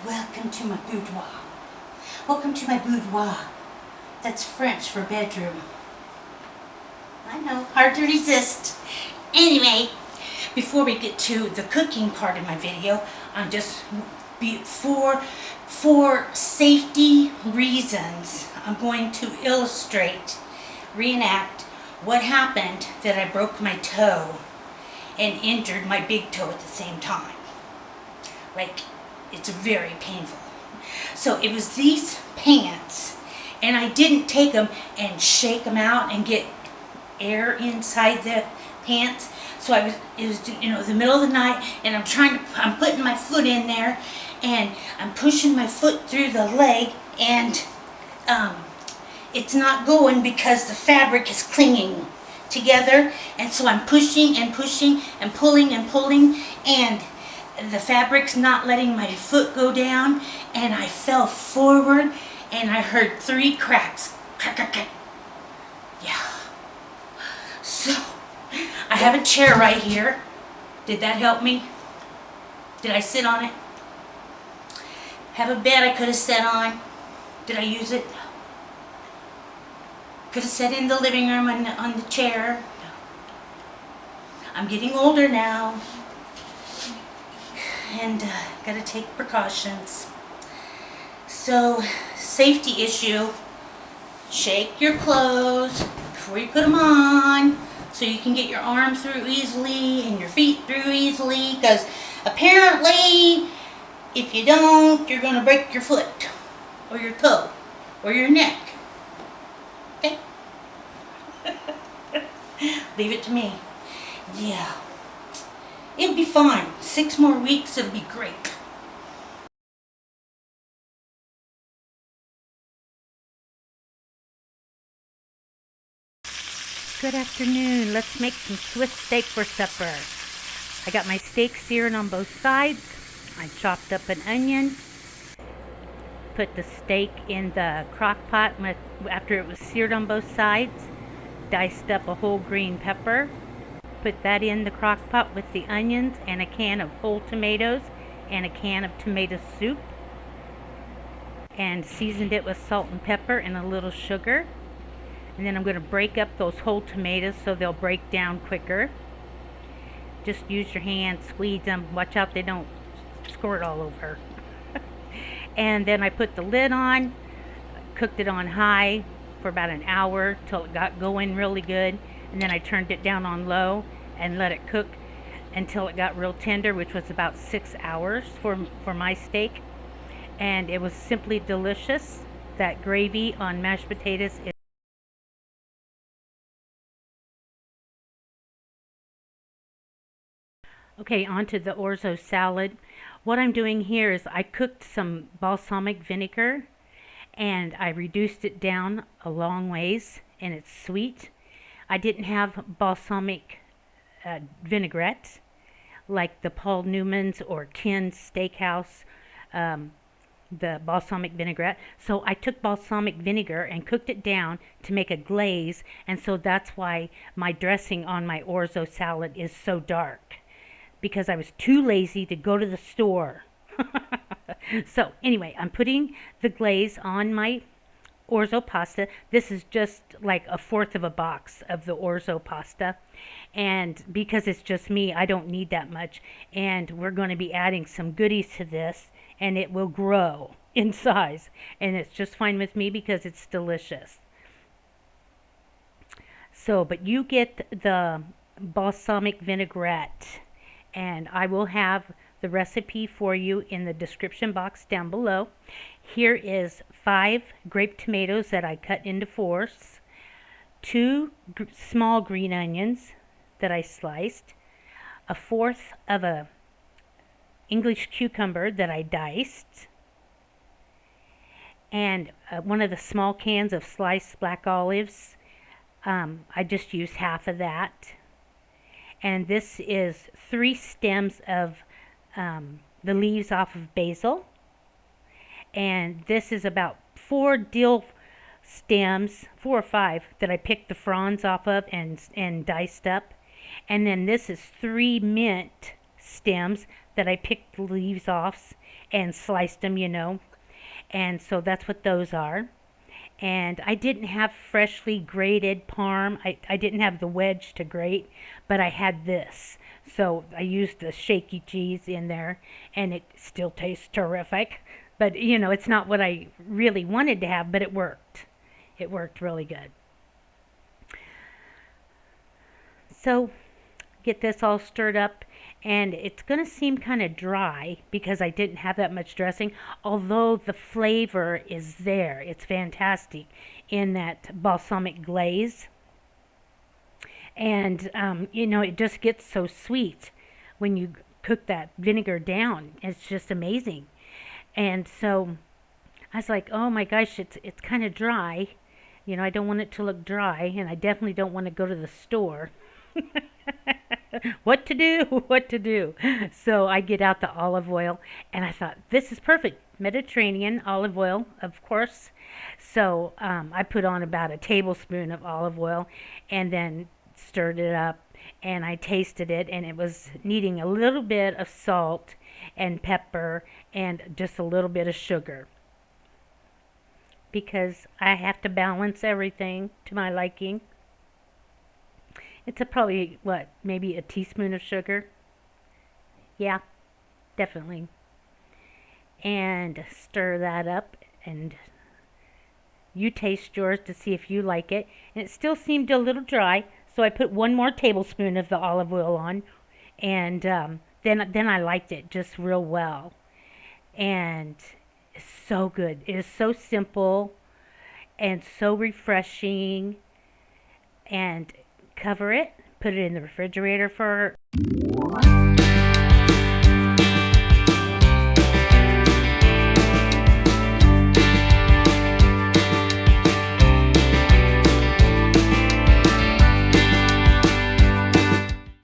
Welcome to my boudoir. Welcome to my boudoir. That's French for bedroom. I know, hard to resist. Anyway, before we get to the cooking part of my video, I'm just for safety reasons, I'm going to reenact what happened that I broke my toe and injured my big toe at the same time. Like, it's very painful. So it was these pants, and I didn't take them and shake them out and get air inside the pants. So it was the middle of the night, and I'm putting my foot in there, and I'm pushing my foot through the leg, and it's not going because the fabric is clinging together, and so I'm pushing and pushing and pulling, and the fabric's not letting my foot go down, and I fell forward, and I heard 3 cracks. Crack, crack, crack. Yeah. So, I have a chair right here. Did that help me? Did I sit on it? Have a bed I could have sat on. Did I use it? Could have sat in the living room on the chair. I'm getting older now, and gotta take precautions. So, safety issue. Shake your clothes before you put them on, so you can get your arms through easily and your feet through easily, because apparently if you don't, you're going to break your foot or your toe or your neck. Okay? Leave it to me. Yeah. It'll be fine. 6 more weeks, it'll be great. Good afternoon. Let's make some Swiss steak for supper. I got my steak seared on both sides. I chopped up an onion. Put the steak in the crock pot after it was seared on both sides. Diced up a whole green pepper. Put that in the crock pot with the onions and a can of whole tomatoes and a can of tomato soup. And seasoned it with salt and pepper and a little sugar. And then I'm going to break up those whole tomatoes so they'll break down quicker. Just use your hand, squeeze them. Watch out they don't squirt all over. And then I put the lid on, cooked it on high for about an hour till it got going really good. And then I turned it down on low and let it cook until it got real tender, which was about 6 hours for my steak. And it was simply delicious. That gravy on mashed potatoes is okay, on to the Orzo salad. What I'm doing here is I cooked some balsamic vinegar and I reduced it down a long ways, and it's sweet. I didn't have balsamic vinaigrette like the Paul Newman's or Ken's Steakhouse, the balsamic vinaigrette. So I took balsamic vinegar and cooked it down to make a glaze, and so that's why my dressing on my Orzo salad is so dark, because I was too lazy to go to the store. So anyway, I'm putting the glaze on my Orzo pasta. This is just like 1/4 of a box of the Orzo pasta. And because it's just me, I don't need that much. And we're going to be adding some goodies to this, and it will grow in size. And it's just fine with me because it's delicious. So, but you get the balsamic vinaigrette, and I will have the recipe for you in the description box down below. Here is 5 grape tomatoes that I cut into 4s, 2 small green onions that I sliced, 1/4 of a English cucumber that I diced, and 1 of the small cans of sliced black olives. I just used half of that. And this is 3 stems of the leaves off of basil. And this is about 4 dill stems, 4 or 5, that I picked the fronds off of and diced up. And then this is 3 mint stems that I picked the leaves off and sliced them, and so that's what those are. And I didn't have freshly grated parm. I didn't have the wedge to grate, but I had this. So I used the shaky cheese in there, and it still tastes terrific. But, it's not what I really wanted to have, but it worked. It worked really good. So get this all stirred up, and it's going to seem kind of dry because I didn't have that much dressing, although the flavor is there. It's fantastic in that balsamic glaze. And, it just gets so sweet when you cook that vinegar down. It's just amazing. And so I was like, oh my gosh, it's kind of dry. I don't want it to look dry, and I definitely don't want to go to the store. What to do? What to do? So I get out the olive oil, and I thought, this is perfect. Mediterranean olive oil, of course. So I put on about a tablespoon of olive oil and then stirred it up, and I tasted it, and it was needing a little bit of salt and pepper and just a little bit of sugar, because I have to balance everything to my liking. It's probably, maybe a teaspoon of sugar? Yeah, definitely. And stir that up, and you taste yours to see if you like it. And it still seemed a little dry, so I put one more tablespoon of the olive oil on, and then I liked it just real well. And it's so good. It is so simple and so refreshing. And cover it, put it in the refrigerator for